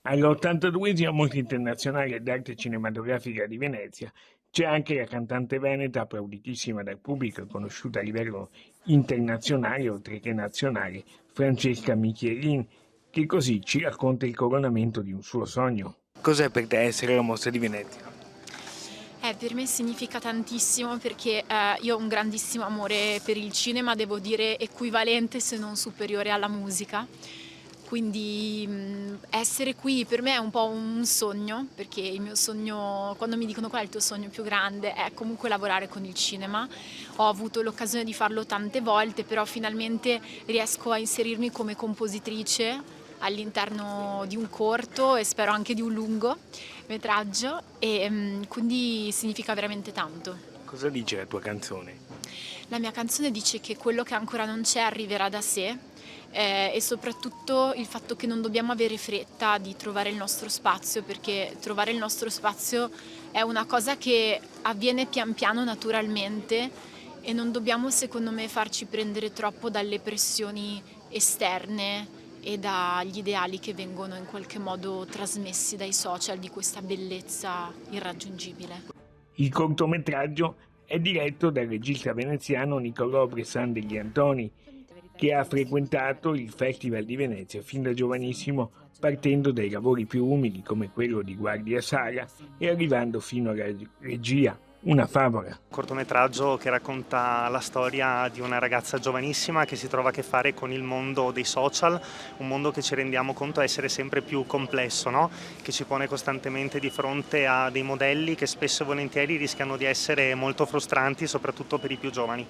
All'82esima Mostra Internazionale d'Arte Cinematografica di Venezia c'è anche la cantante veneta, applauditissima dal pubblico e conosciuta a livello internazionale oltre che nazionale, Francesca Michelin, che così ci racconta il coronamento di un suo sogno. Cos'è per te essere alla Mostra di Venezia? Per me significa tantissimo perché io ho un grandissimo amore per il cinema, devo dire equivalente se non superiore alla musica. Quindi essere qui per me è un po' un sogno, perché il mio sogno, quando mi dicono qual è il tuo sogno più grande, è comunque lavorare con il cinema. Ho avuto l'occasione di farlo tante volte, però finalmente riesco a inserirmi come compositrice all'interno di un corto e spero anche di un lungometraggio e quindi significa veramente tanto. Cosa dice la tua canzone? La mia canzone dice che quello che ancora non c'è arriverà da sé e soprattutto il fatto che non dobbiamo avere fretta di trovare il nostro spazio, perché trovare il nostro spazio è una cosa che avviene pian piano naturalmente e non dobbiamo secondo me farci prendere troppo dalle pressioni esterne e dagli ideali che vengono in qualche modo trasmessi dai social di questa bellezza irraggiungibile. Il cortometraggio è diretto dal regista veneziano Nicolò Bressan degli Antoni, che ha frequentato il Festival di Venezia fin da giovanissimo, partendo dai lavori più umili come quello di guardia sala e arrivando fino alla regia, una favola. Cortometraggio che racconta la storia di una ragazza giovanissima che si trova a che fare con il mondo dei social, un mondo che ci rendiamo conto essere sempre più complesso, no? Che ci pone costantemente di fronte a dei modelli che spesso e volentieri rischiano di essere molto frustranti, soprattutto per i più giovani.